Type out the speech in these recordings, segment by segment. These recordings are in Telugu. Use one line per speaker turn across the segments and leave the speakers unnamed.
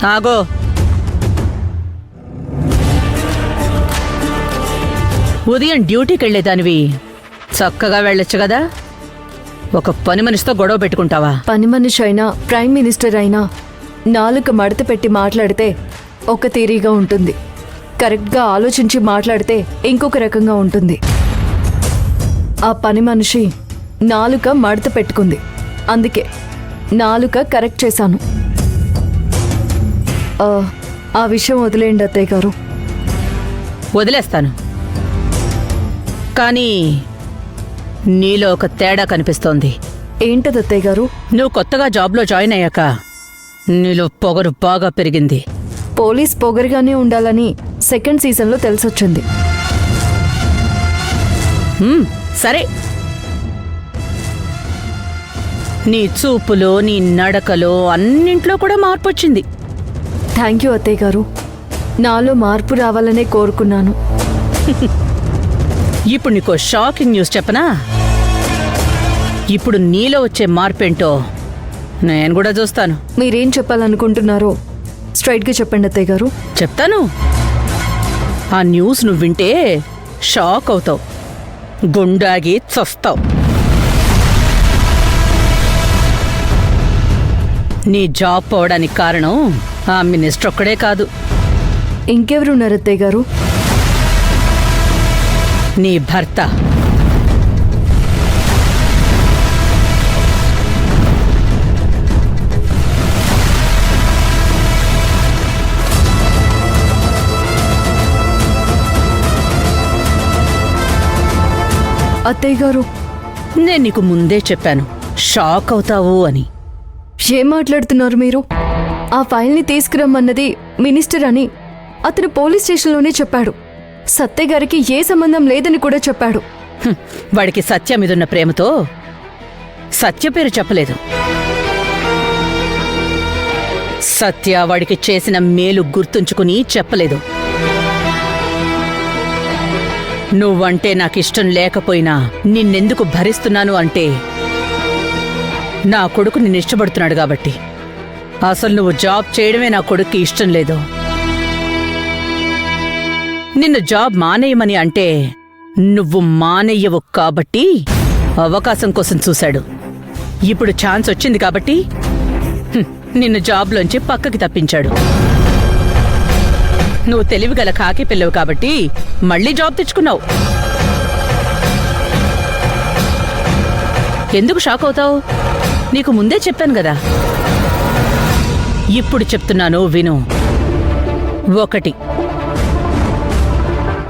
ఆగో. ఉదయం డ్యూటీకి వెళ్లేదానివి చక్కగా వెళ్ళొచ్చు కదా, ఒక పని మనిషితో గొడవ పెట్టుకుంటావా?
పని మనిషి అయినా ప్రైమ్ మినిస్టర్ అయినా నాలుక మడత పెట్టి మాట్లాడితే ఒక తీరీగా ఉంటుంది, కరెక్ట్గా ఆలోచించి మాట్లాడితే ఇంకొక రకంగా ఉంటుంది. ఆ పని మనిషి నాలుక మడత పెట్టుకుంది, అందుకే నాలుక కరెక్ట్ చేశాను. ఆ విషయం వదిలేయండి అత్తయ్య గారు.
వదిలేస్తాను, కానీ నీలో ఒక తేడా కనిపిస్తోంది.
ఏంటది అత్తయ్య గారు?
నువ్వు కొత్తగా జాబ్లో జాయిన్ అయ్యాక నీలో పొగరు బాగా పెరిగింది.
పోలీస్ పొగరుగానే ఉండాలని సెకండ్ సీజన్లో తెలిసొచ్చింది.
సరే, నీ చూపులో నీ నడకలో అన్నింట్లో కూడా మార్పు వచ్చింది.
థ్యాంక్ యూ అత్తయ్య గారు, నాలో మార్పు రావాలనే కోరుకున్నాను.
ఇప్పుడు నీకో షాకింగ్ న్యూస్ చెప్పనా? ఇప్పుడు నీలో వచ్చే మార్పేంటో నేను కూడా చూస్తాను.
మీరేం చెప్పాలనుకుంటున్నారో స్ట్రైట్గా చెప్పండి అత్తయ్య గారు.
చెప్తాను. ఆ న్యూస్ నువ్వు వింటే షాక్ అవుతావు, గుండాగి చస్తావు. నీ జాబ్ పోవడానికి కారణం ఆ మినిస్టర్ ఒక్కడే కాదు.
ఇంకెవరున్నారు అత్తయ్య గారు?
నీ భర్త.
అత్తయ్య గారు,
నేను నీకు ముందే చెప్పాను షాక్ అవుతావు అని.
ఏం మాట్లాడుతున్నారు మీరు? ఆ ఫైల్ని తీసుకురమ్మన్నది మినిస్టర్ అని అతను పోలీస్ స్టేషన్లోనే చెప్పాడు. సత్య గారికి ఏ సంబంధం లేదని కూడా చెప్పాడు.
వాడికి సత్య మీదున్న ప్రేమతో సత్య పేరు చెప్పలేదు. సత్య వాడికి చేసిన మేలు గుర్తుంచుకుని చెప్పలేదు. నువ్వంటే నాకిష్టం లేకపోయినా నిన్నెందుకు భరిస్తున్నాను అంటే నా కొడుకు నిన్ను ఇష్టపడుతున్నాడు కాబట్టి. అసలు నువ్వు జాబ్ చేయడమే నా కొడుక్కి ఇష్టం లేదు. నిన్ను జాబ్ మానేయమని అంటే నువ్వు మానేయవు కాబట్టి అవకాశం కోసం చూశాడు. ఇప్పుడు ఛాన్స్ వచ్చింది కాబట్టి నిన్ను జాబ్లోంచి పక్కకి తప్పించాడు. నువ్వు తెలివిగల కాకి పిల్లవు కాబట్టి మళ్ళీ జాబ్ తెచ్చుకున్నావు. ఎందుకు షాక్ అవుతావు? నీకు ముందే చెప్పాను కదా. ఇప్పుడు చెప్తున్నాను విను. 1,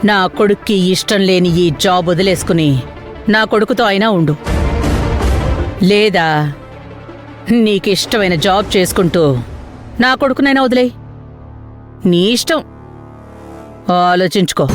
నా కొడుక్కి ఇష్టం లేని ఈ జాబ్ వదిలేసుకుని నా కొడుకుతో అయినా ఉండు, లేదా నీకిష్టమైన జాబ్ చేసుకుంటూ నా కొడుకునైనా వదిలేయ్. నీ ఇష్టం, ఆలోచించుకో.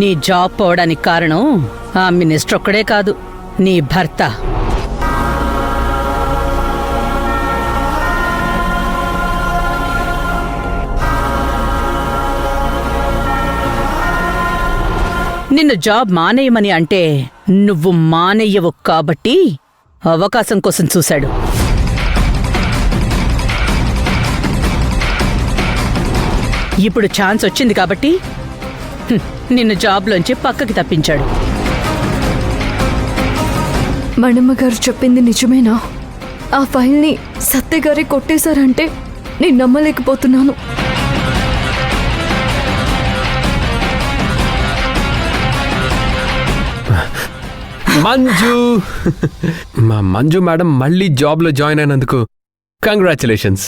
నీ జాబ్ పోవడానికి కారణం ఆ మినిస్టర్ ఒక్కడే కాదు, నీ భర్త. నిన్ను జాబ్ మానేయమని అంటే నువ్వు మానేయవు కాబట్టి అవకాశం కోసం చూశాడు. ఇప్పుడు ఛాన్స్ వచ్చింది కాబట్టి నిన్ను జాబ్లోంచి పక్కకి తప్పించాడు.
మణిమ్మ గారు చెప్పింది నిజమేనా? ఆ ఫైల్ని సత్య గారే కొట్టేశారంటే నేను నమ్మలేకపోతున్నాను.
మంజు, మా మంజు మేడం మళ్ళీ జాబ్లో జాయిన్ అయినందుకు కంగ్రాచులేషన్స్.